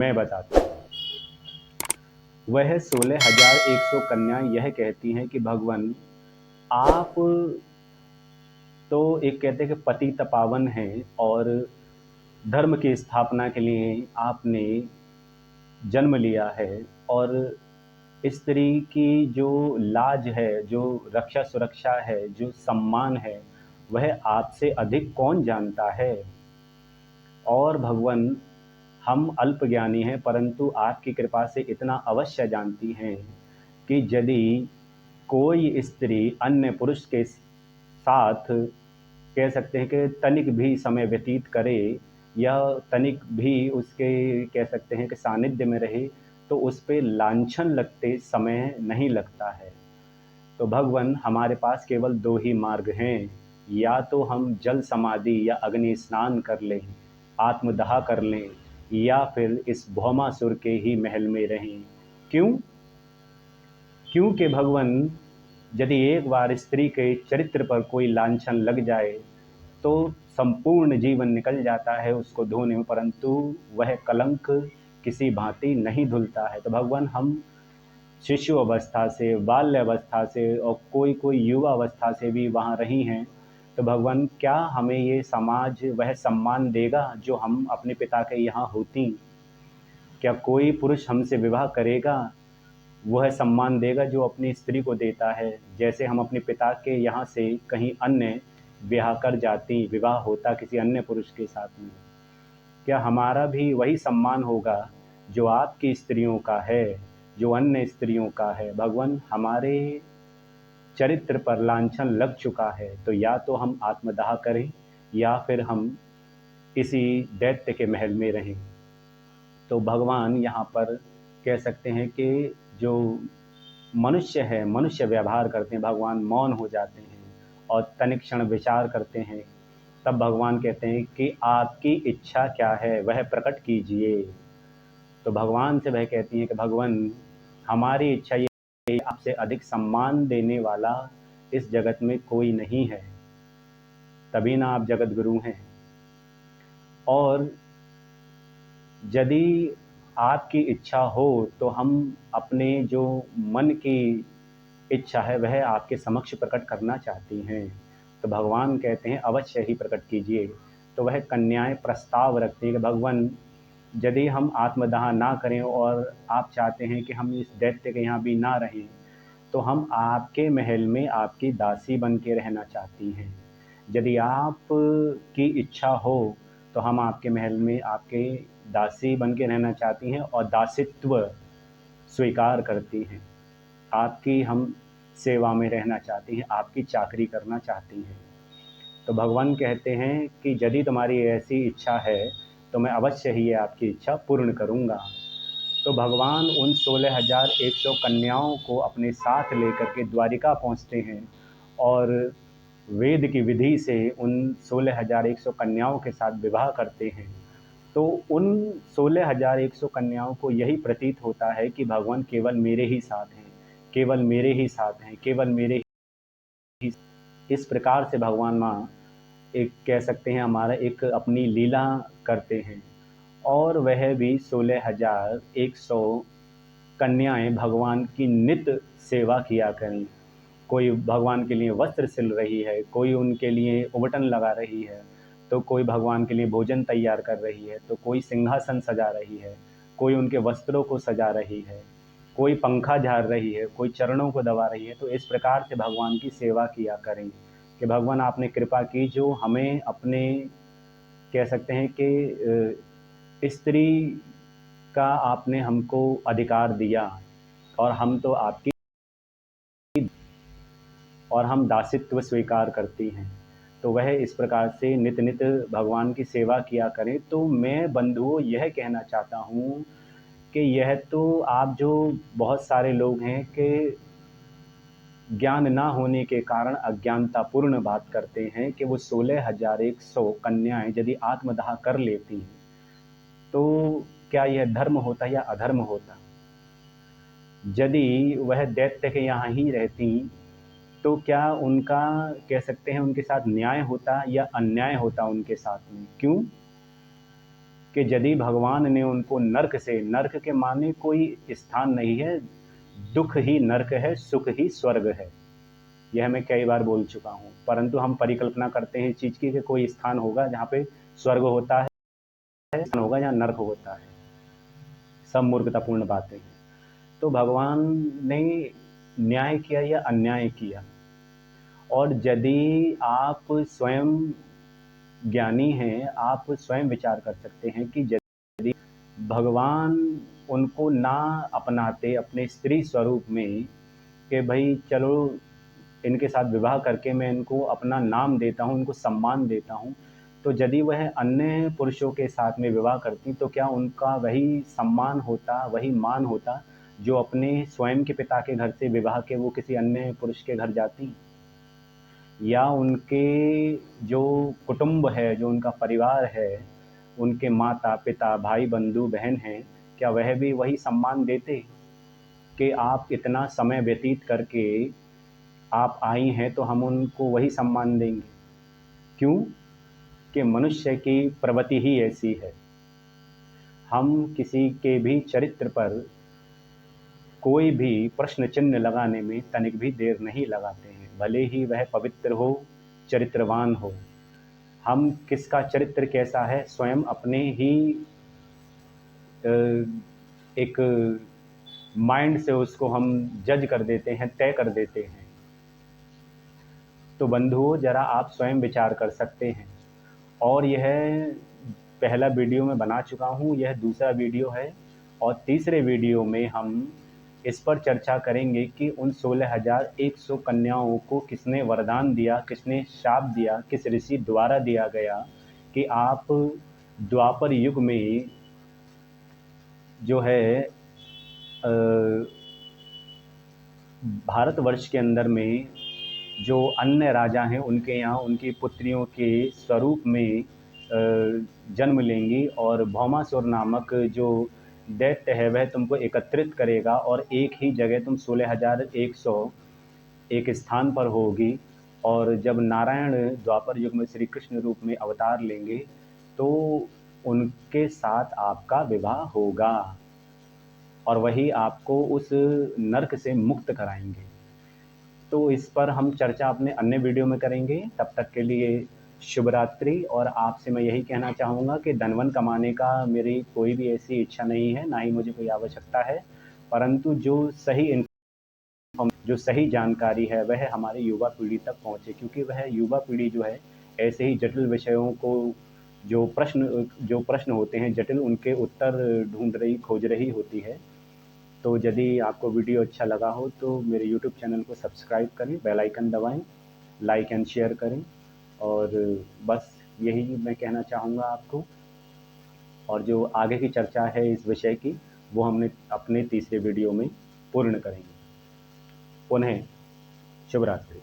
मैं बताता हूँ। वह 16,100 कन्याएं यह कहती हैं कि भगवान आप तो एक कहते हैं कि पति तपावन हैं और धर्म की स्थापना के लिए आपने जन्म लिया है और स्त्री की जो लाज है, जो रक्षा सुरक्षा है, जो सम्मान है, वह आपसे अधिक कौन जानता है। और भगवान हम अल्पज्ञानी हैं, परंतु आपकी कृपा से इतना अवश्य जानती हैं कि यदि कोई स्त्री अन्य पुरुष के साथ कह सकते हैं कि तनिक भी समय व्यतीत करे या तनिक भी उसके कह सकते हैं कि सानिध्य में रहे, तो उस पे लांछन लगते समय नहीं लगता है। तो भगवान हमारे पास केवल दो ही मार्ग हैं, या तो हम जल समाधि या अग्नि स्नान कर लें, आत्मदाह कर लें, या फिर इस भौमासुर के ही महल में रहें। क्यों? क्योंकि भगवान यदि एक बार स्त्री के चरित्र पर कोई लांछन लग जाए तो संपूर्ण जीवन निकल जाता है उसको धोने में, परंतु वह कलंक किसी भांति नहीं धुलता है। तो भगवान हम शिशु अवस्था से, बाल्य अवस्था से और कोई कोई युवा अवस्था से भी वहाँ रही हैं, तो भगवान क्या हमें ये समाज वह सम्मान देगा जो हम अपने पिता के यहाँ होती? क्या कोई पुरुष हमसे विवाह करेगा वह सम्मान देगा जो अपनी स्त्री को देता है? जैसे हम अपने पिता के यहाँ से कहीं अन्य ब्याह कर जाती, विवाह होता किसी अन्य पुरुष के साथ में, क्या हमारा भी वही सम्मान होगा जो आपकी स्त्रियों का है, जो अन्य स्त्रियों का है? भगवान हमारे चरित्र पर लांछन लग चुका है, तो या तो हम आत्मदाह करें या फिर हम इसी दैत्य के महल में रहें। तो भगवान यहाँ पर कह सकते हैं कि जो मनुष्य है, मनुष्य व्यवहार करते हैं, भगवान मौन हो जाते हैं और तनिक क्षण विचार करते हैं। तब भगवान कहते हैं कि आपकी इच्छा क्या है वह प्रकट कीजिए। तो भगवान से वह कहती हैं कि भगवान हमारी इच्छा ये है, आपसे अधिक सम्मान देने वाला इस जगत में कोई नहीं है, तभी ना आप जगत गुरु हैं। और यदि आपकी इच्छा हो तो हम अपने जो मन की इच्छा है वह आपके समक्ष प्रकट करना चाहती हैं। तो भगवान कहते हैं अवश्य ही प्रकट कीजिए। तो वह कन्याएं प्रस्ताव रखती हैं कि भगवान यदि हम आत्मदाह ना करें और आप चाहते हैं कि हम इस दैत्य के यहाँ भी ना रहें, तो हम आपके महल में आपकी दासी बन के रहना चाहती हैं। यदि आप की इच्छा हो तो हम आपके महल में आपके दासी बन के रहना चाहती हैं और दासित्व स्वीकार करती हैं। आपकी हम सेवा में रहना चाहती हैं, आपकी चाकरी करना चाहती हैं। तो भगवान कहते हैं कि यदि तुम्हारी ऐसी इच्छा है तो मैं अवश्य ही ये आपकी इच्छा पूर्ण करूँगा। तो भगवान उन 16,100 कन्याओं को अपने साथ लेकर के द्वारिका पहुँचते हैं और वेद की विधि से उन 16,100 कन्याओं के साथ विवाह करते हैं। तो उन 16,100 कन्याओं को यही प्रतीत होता है कि भगवान केवल मेरे ही साथ हैं, केवल मेरे ही साथ हैं, केवल मेरे ही। इस प्रकार से भगवान माँ एक कह सकते हैं हमारा एक अपनी लीला करते हैं। और वह भी 16,100 कन्याएं भगवान की नित्य सेवा किया करें। कोई भगवान के लिए वस्त्र सिल रही है, कोई उनके लिए उबटन लगा रही है, तो कोई भगवान के लिए भोजन तैयार कर रही है, तो कोई सिंहासन सजा रही है, कोई उनके वस्त्रों को सजा रही है, कोई पंखा झाड़ रही है, कोई चरणों को दबा रही है। तो इस प्रकार से भगवान की सेवा किया करें कि भगवान आपने कृपा की जो हमें अपने कह सकते हैं कि स्त्री का आपने हमको अधिकार दिया और हम तो आपकी और हम दासित्व स्वीकार करती हैं। तो वह इस प्रकार से नित नित भगवान की सेवा किया करें। तो मैं बंधुओं यह कहना चाहता हूँ कि यह तो आप जो बहुत सारे लोग हैं कि ज्ञान ना होने के कारण अज्ञानतापूर्ण बात करते हैं कि वो 16,100 कन्याएं यदि आत्मदाह कर लेती हैं तो क्या यह धर्म होता या अधर्म होता? यदि वह दैत्य के यहाँ ही रहती तो क्या उनका कह सकते हैं उनके साथ न्याय होता या अन्याय होता उनके साथ में? क्यों? कि यदि भगवान ने उनको नर्क से, नर्क के माने कोई स्थान नहीं है, दुख ही नर्क है, सुख ही स्वर्ग है। यह मैं कई बार बोल चुका हूँ, परंतु हम परिकल्पना करते हैं इस चीज़ की कि कोई स्थान होगा जहाँ पे स्वर्ग होता है, स्थान होगा जहाँ नर्क होता है। सब मूर्खतापूर्ण बातें हैं। तो भगवान ने न्याय किया या अन्याय किया? और यदि आप स्वयं ज्ञानी हैं, आप स्वयं विचार कर सकते हैं कि यदि भगवान उनको ना अपनाते अपने स्त्री स्वरूप में, कि भाई चलो इनके साथ विवाह करके मैं इनको अपना नाम देता हूँ, इनको सम्मान देता हूँ, तो यदि वह अन्य पुरुषों के साथ में विवाह करती तो क्या उनका वही सम्मान होता, वही मान होता जो अपने स्वयं के पिता के घर से विवाह के वो किसी अन्य पुरुष के घर जाती? या उनके जो कुटुंब है, जो उनका परिवार है, उनके माता पिता भाई बंधु बहन हैं, क्या वह भी वही सम्मान देते कि आप इतना समय व्यतीत करके आप आई हैं तो हम उनको वही सम्मान देंगे? क्यों? कि मनुष्य की प्रवृत्ति ही ऐसी है। हम किसी के भी चरित्र पर कोई भी प्रश्न चिन्ह लगाने में तनिक भी देर नहीं लगाते हैं, भले ही वह पवित्र हो, चरित्रवान हो। हम किसका चरित्र कैसा है स्वयं अपने ही एक माइंड से उसको हम जज कर देते हैं, तय कर देते हैं। तो बंधुओं, जरा आप स्वयं विचार कर सकते हैं। और यह पहला वीडियो मैं बना चुका हूँ, यह दूसरा वीडियो है, और तीसरे वीडियो में हम इस पर चर्चा करेंगे कि उन 16,100 कन्याओं को किसने वरदान दिया, किसने शाप दिया, किस ऋषि द्वारा दिया गया कि आप द्वापर युग में जो है भारतवर्ष के अंदर में जो अन्य राजा हैं उनके यहाँ उनकी पुत्रियों के स्वरूप में जन्म लेंगी, और भौमासुर नामक जो दैत्य है वह तुमको एकत्रित करेगा और एक ही जगह तुम 16,100 एक स्थान पर होगी। और जब नारायण द्वापर युग में श्री कृष्ण रूप में अवतार लेंगे तो उनके साथ आपका विवाह होगा और वही आपको उस नर्क से मुक्त कराएंगे। तो इस पर हम चर्चा अपने अन्य वीडियो में करेंगे। तब तक के लिए शुभ रात्रि। और आपसे मैं यही कहना चाहूँगा कि धनवन कमाने का मेरी कोई भी ऐसी इच्छा नहीं है, ना ही मुझे कोई आवश्यकता है, परंतु जो सही जानकारी है वह हमारी युवा पीढ़ी तक पहुँचे, क्योंकि वह युवा पीढ़ी जो है ऐसे ही जटिल विषयों को जो प्रश्न होते हैं जटिल, उनके उत्तर ढूंढ रही, खोज रही होती है। तो यदि आपको वीडियो अच्छा लगा हो तो मेरे यूट्यूब चैनल को सब्सक्राइब करें, बेल आइकन दबाएं, लाइक एंड शेयर करें, और बस यही मैं कहना चाहूँगा आपको। और जो आगे की चर्चा है इस विषय की वो हमने अपने तीसरे वीडियो में पूर्ण करेंगे। पुनः शुभ रात्रि।